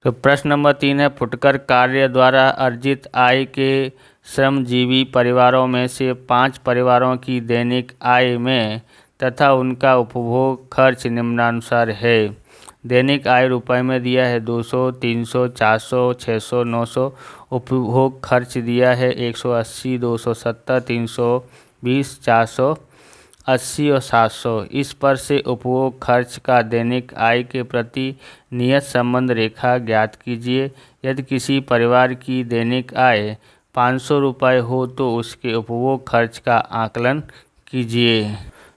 तो प्रश्न नंबर 3 है, फुटकर कार्य द्वारा अर्जित आय के श्रमजीवी परिवारों में से 5 परिवारों की दैनिक आय में तथा उनका उपभोग खर्च निम्नानुसार है। दैनिक आय रुपए में दिया है 200, 300, 400, 600, 900। उपभोग खर्च दिया है 180, 270, 320, 480 और 700। इस पर से उपभोग खर्च का दैनिक आय के प्रति नियत संबंध रेखा ज्ञात कीजिए। यदि किसी परिवार की दैनिक आय 500 रुपये हो तो उसके उपभोग खर्च का आकलन कीजिए।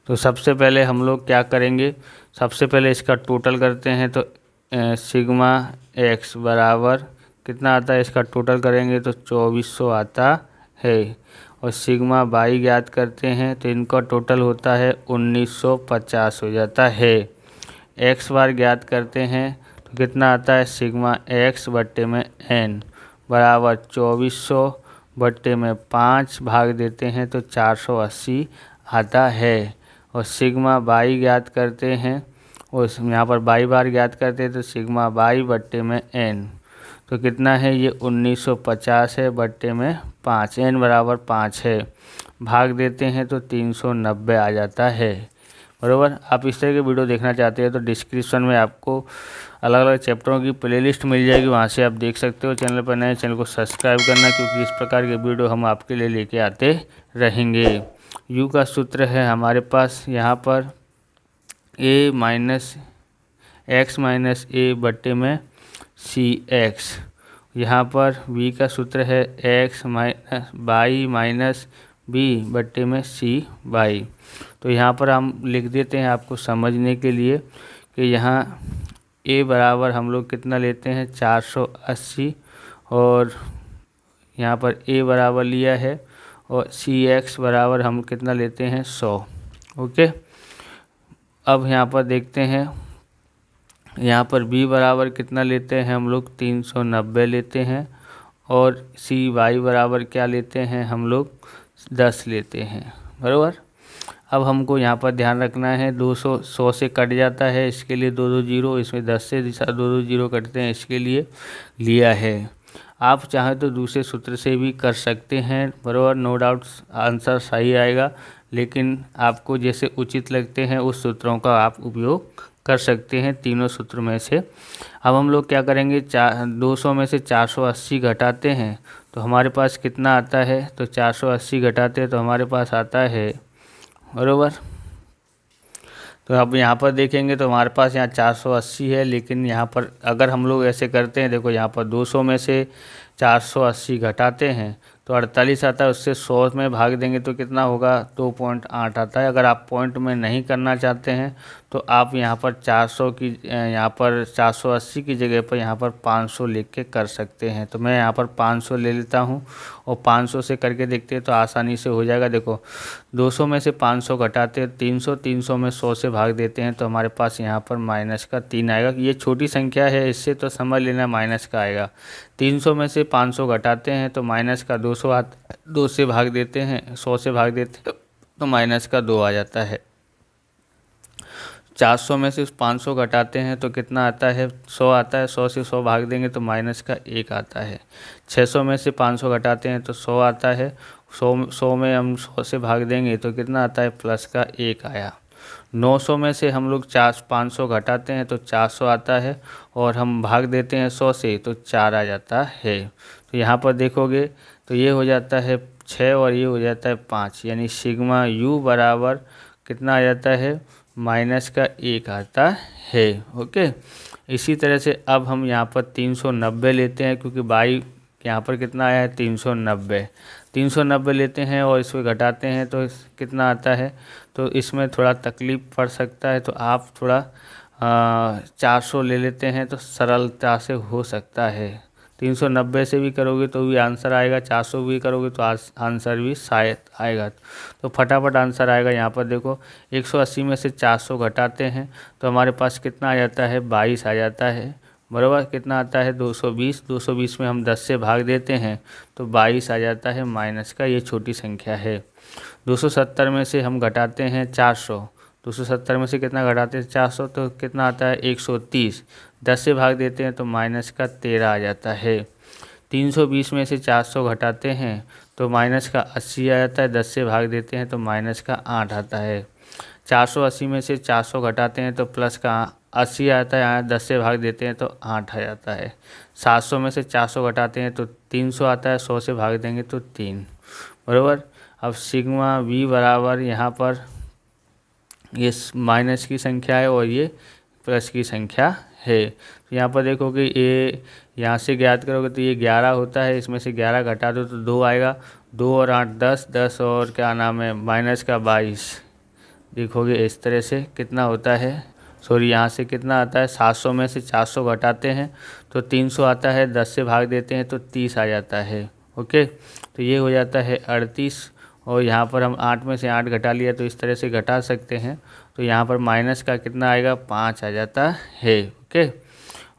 तो सबसे पहले हम लोग क्या करेंगे, सबसे पहले इसका टोटल करते हैं। तो सिग्मा एक्स बराबर कितना आता है, इसका टोटल करेंगे तो 2400 आता है। और सिग्मा बाई ज्ञात करते हैं तो इनका टोटल होता है 1950 हो जाता है। एक्स बार ज्ञात करते हैं तो कितना आता है, सिग्मा एक्स बट्टे में एन बराबर 2400 बट्टे में 5 भाग देते हैं तो 480 आता है। और सिग्मा बाई ज्ञात करते हैं, और यहाँ पर बाई बार ज्ञात करते हैं तो सिग्मा बाई बट्टे में एन तो कितना है, ये 1950 है बट्टे में 5, एन बराबर 5 है। भाग देते हैं तो 390 आ जाता है। बराबर। आप इस तरह के वीडियो देखना चाहते हैं तो डिस्क्रिप्शन में आपको अलग अलग चैप्टरों की प्लेलिस्ट मिल जाएगी, वहाँ से आप देख सकते हो। चैनल पर नए चैनल को सब्सक्राइब करना, क्योंकि इस प्रकार के वीडियो हम आपके लिए लेके आते रहेंगे। यू का सूत्र है हमारे पास यहाँ पर ए माइनस एक्स माइनस ए बट्टे में सी एक्स। यहाँ पर वी का सूत्र है X minus by minus B बट्टे में सी बाई। तो यहाँ पर हम लिख देते हैं आपको समझने के लिए कि यहाँ ए बराबर हम लोग कितना लेते हैं 480, और यहाँ पर ए बराबर लिया है, और सी एक्स बराबर हम कितना लेते हैं 100। ओके। अब यहाँ पर देखते हैं, यहाँ पर बी बराबर कितना लेते हैं हम लोग 390 लेते हैं, और सी वाई बराबर क्या लेते हैं हम लोग 10 लेते हैं। बराबर। अब हमको यहाँ पर ध्यान रखना है 200 100 से कट जाता है, इसके लिए 2 2 जीरो, इसमें 10 से 2 2 जीरो कटते हैं, इसके लिए लिया है। आप चाहें तो दूसरे सूत्र से भी कर सकते हैं। बराबर। नो डाउट आंसर सही आएगा, लेकिन आपको जैसे उचित लगते हैं उस सूत्रों का आप उपयोग कर सकते हैं, तीनों सूत्र में से। अब हम लोग क्या करेंगे, 200 में से 480 घटाते हैं तो हमारे पास कितना आता है, तो 480 घटाते हैं तो हमारे पास आता है, बराबर। तो अब यहाँ पर देखेंगे तो हमारे पास यहाँ 480 है, लेकिन यहाँ पर अगर हम लोग ऐसे करते हैं, देखो यहाँ पर 200 में से 480 घटाते हैं तो 48 आता है, उससे 100 में भाग देंगे तो कितना होगा 2.8 आता है। अगर आप पॉइंट में नहीं करना चाहते हैं तो आप यहाँ पर 400 की यहाँ पर 480 की जगह पर यहाँ पर 500 लिख के कर सकते हैं। तो मैं यहाँ पर 500 ले लेता हूँ, और 500 से करके देखते हैं तो आसानी से हो जाएगा। देखो 200 में से 500 घटाते हैं 300, 300 में 100 से भाग देते हैं तो हमारे पास यहाँ पर माइनस का 3 आएगा। ये छोटी संख्या है, इससे तो समझ लेना माइनस का आएगा। 300 में से 500 घटाते हैं तो माइनस का 200 आता, 2 से भाग देते हैं, 100 से भाग देते हैं तो माइनस का 2 आ जाता है। 400 में से 500 घटाते हैं तो कितना आता है, 100 आता है, 100 से 100 भाग देंगे तो माइनस का 1 आता है। 600 में से 500 घटाते हैं तो 100 आता है, 100 में हम 100 से भाग देंगे तो कितना आता है, प्लस का 1 आया। 900 में से हम लोग 500 घटाते हैं तो 400 आता है, और हम भाग देते हैं 100 से तो 4 आ जाता है। तो यहाँ पर देखोगे तो ये हो जाता है 6 और ये हो जाता है 5, यानी सिग्मा यू बराबर कितना आ जाता है, माइनस का 1 आता है। ओके। इसी तरह से अब हम यहाँ पर 390 लेते हैं, क्योंकि बाई यहाँ पर कितना आया है 390 लेते हैं और इसमें घटाते हैं तो कितना आता है। तो इसमें थोड़ा तकलीफ पड़ सकता है, तो आप थोड़ा 400 ले लेते हैं तो सरलता से हो सकता है। 390 से भी करोगे तो भी आंसर आएगा, 400 भी करोगे तो आंसर भी शायद आएगा। तो फटाफट आंसर आएगा। यहाँ पर देखो 180 में से 400 घटाते हैं तो हमारे पास कितना आ जाता है, 22 आ जाता है। बराबर। कितना आता है 220, 220 में हम 10 से भाग देते हैं तो 22 आ जाता है, माइनस का ये छोटी संख्या है। 270 में से हम घटाते हैं 400 270 में से कितना घटाते हैं 400, तो कितना आता है 130। 10 से भाग देते हैं तो माइनस का 13 आ जाता है। 320 में से 400 घटाते हैं तो माइनस का 80 आ जाता है। 10 से भाग देते हैं तो माइनस का 8 आता है। 480 में से 400 घटाते हैं तो प्लस का 80 आता है। यहाँ 10 से भाग देते हैं तो 8 आ जाता है। 700 में से 400 घटाते हैं तो 300 आता है। 100 से भाग देंगे तो 3, बराबर। अब सिग्मा वी बराबर यहाँ पर ये माइनस की संख्या है और ये प्लस की संख्या है। तो यहाँ पर देखोगे ये यहाँ से ज्ञात करोगे तो ये 11 होता है, इसमें से 11 घटा दो तो 2 आएगा। 2 और 8 10, 10 और क्या नाम है माइनस का 22। देखोगे इस तरह से कितना होता है, सॉरी यहाँ से कितना आता है 700 में से 400 घटाते हैं तो 300 आता है। 10 से भाग देते हैं तो 30 आ जाता है। ओके, तो ये हो जाता है 38। और यहाँ पर हम 8 में से 8 घटा लिया तो इस तरह से घटा सकते हैं। तो यहाँ पर माइनस का कितना आएगा 5 आ जाता है। ओके,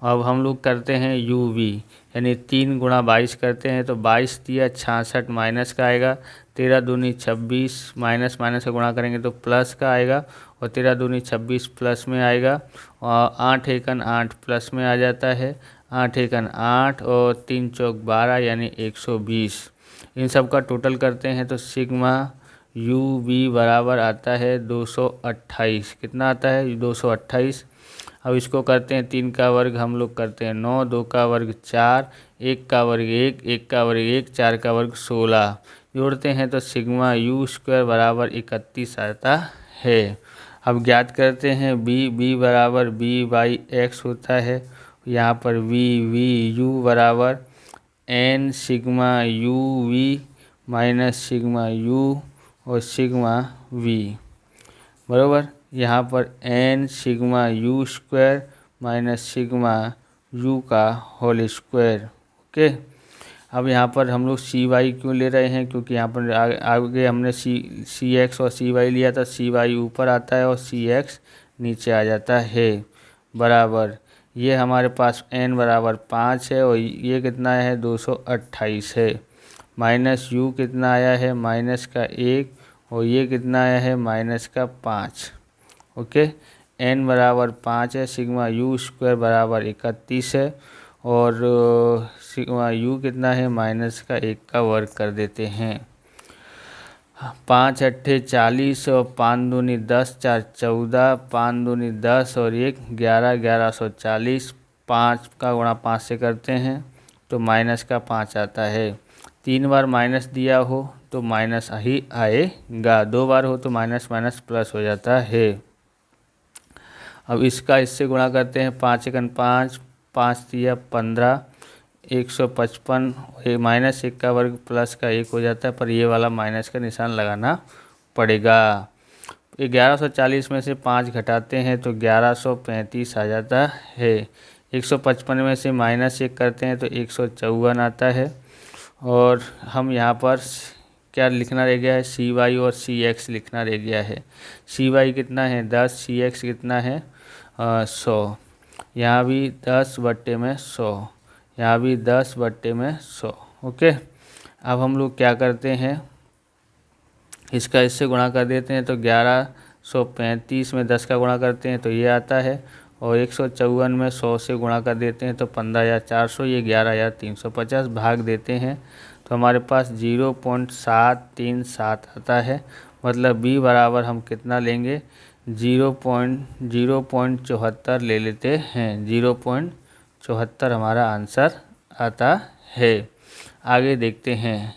अब हम लोग करते हैं यू वी, यानी 3 गुणा 22 करते हैं तो 22 दिया 66 माइनस का आएगा। 13 दूनी 26 माइनस माइनस का गुणा करेंगे तो प्लस का आएगा और 13 दूनी 26 प्लस में आएगा और 8 एकन 8 प्लस में आ जाता है। 8 एकन 8 और 3 चौक 12 यानी 120। इन सब का टोटल करते हैं तो सिग्मा यू वी बराबर आता है 228। कितना आता है 228। अब इसको करते हैं 3 का वर्ग हम लोग करते हैं 9, 2 का वर्ग 4, 1 का वर्ग 1, 1 का वर्ग 1, 4 का वर्ग 16। जोड़ते हैं तो सिग्मा यू स्क्वायर बराबर 31 आता है। अब ज्ञात करते हैं बी बराबर बी बाई एक्स होता है। यहाँ पर वी यू बराबर N sigma U V minus sigma U और सिग्मा वी, बराबर। यहाँ पर N sigma U square minus sigma U का होल स्क्वायर। ओके, अब यहाँ पर हम लोग सी वाई क्यों ले रहे हैं, क्योंकि यहाँ पर आगे हमने सी एक्स और सी वाई लिया था। सी वाई ऊपर आता है और सी एक्स नीचे आ जाता है, बराबर। ये हमारे पास n बराबर 5 है और ये कितना है 228 है। माइनस यू कितना आया है माइनस का 1 और ये कितना आया है माइनस का 5। ओके, n बराबर 5 है। सिग्मा यू स्क्वायर बराबर 31 है और सिग्मा यू कितना है माइनस का 1 का वर्ग कर देते हैं। 5 अट्ठे 40 और 5 दूनी 10, 4 14, 5 दूनी 10 और 1 11, 1140। 5 का गुणा 5 से करते हैं तो माइनस का 5 आता है। 3 बार माइनस दिया हो तो माइनस ही आएगा, 2 बार हो तो माइनस माइनस प्लस हो जाता है। अब इसका इससे गुणा करते हैं 5 एकन 5, 5 दिया 15, 155 माइनस 1 का वर्ग प्लस का 1 हो जाता है, पर ये वाला माइनस का निशान लगाना पड़ेगा। 1140 में से 5 घटाते हैं तो 1135 आ जाता है। 155 में से माइनस 1 करते हैं तो 154 आता है। और हम यहाँ पर क्या लिखना रह गया है सी वाई और सी एक्स लिखना रह गया है। सी वाई कितना है 10, सी एक्स कितना है 100। यहाँ भी 10/100, यहाँ भी 10/100। ओके, अब हम लोग क्या करते हैं इसका इससे गुणा कर देते हैं तो 1135 में 10 का गुणा करते हैं तो ये आता है और 154 में 100 से गुणा कर देते हैं तो 15,400, ये 11,350 भाग देते हैं तो हमारे पास 0.737 आता है। मतलब बी बराबर हम कितना लेंगे 0.74 ले लेते हैं। 0.74 हमारा आंसर आता है। आगे देखते हैं।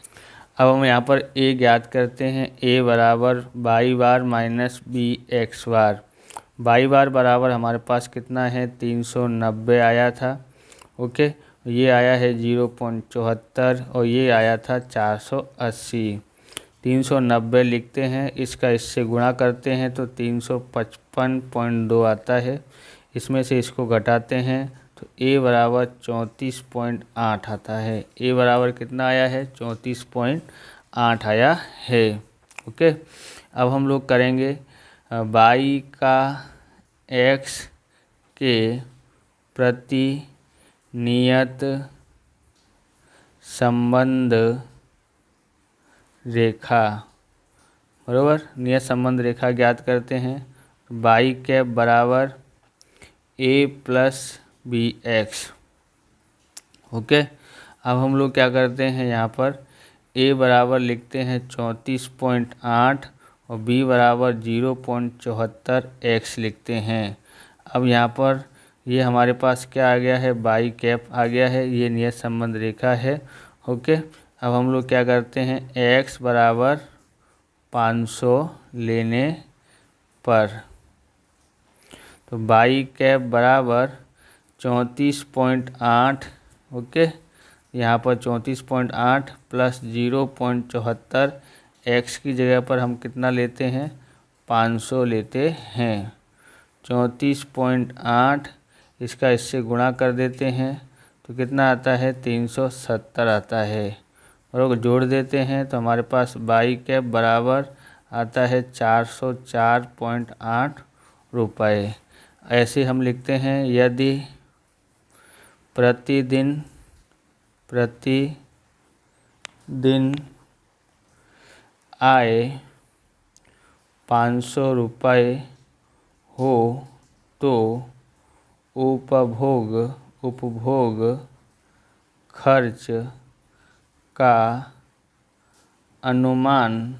अब हम यहाँ पर a ज्ञात करते हैं। a बराबर वाई बार माइनस बी एक्स बार। वाई बार बराबर हमारे पास कितना है 390 आया था। ओके, ये आया है 0.74 और ये आया था 480। 390 लिखते हैं, इसका इससे गुणा करते हैं तो 355.2 आता है। इसमें से इसको घटाते हैं तो a बराबर 34.8 आता है। a बराबर कितना आया है 34.8 आया है। ओके, अब हम लोग करेंगे y का x के प्रति नियत संबंध रेखा, बराबर। नियत संबंध रेखा ज्ञात करते हैं। वाई कैप बराबर ए प्लस बी एक्स। ओके, अब हम लोग क्या करते हैं, यहाँ पर ए बराबर लिखते हैं 34.8 और बी बराबर 0.74 एक्स लिखते हैं। अब यहाँ पर ये हमारे पास क्या आ गया है, वाई कैप आ गया है, ये नियत संबंध रेखा है। ओके, अब हम लोग क्या करते हैं, एक्स बराबर 500 लेने पर तो वाई कैप बराबर 34.8। ओके, यहाँ पर 34.8 प्लस 0.74 एक्स की जगह पर हम कितना लेते हैं, 500 लेते हैं। 34.8 इसका इससे गुणा कर देते हैं तो कितना आता है, 370 आता है। और अगर जोड़ देते हैं तो हमारे पास वाई कैप बराबर आता है 404.8 रुपये। ऐसे हम लिखते हैं, यदि प्रतिदिन आय 500 रुपये हो तो उपभोग खर्च का अनुमान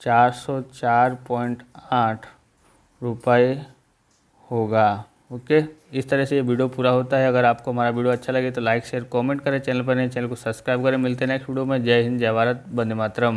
404.8 रुपये होगा। ओके, इस तरह से ये वीडियो पूरा होता है। अगर आपको हमारा वीडियो अच्छा लगे तो लाइक शेयर कमेंट करें, चैनल पर नए चैनल को सब्सक्राइब करें। मिलते हैं नेक्स्ट वीडियो में। जय हिंद, जय भारत, वंदे मातरम।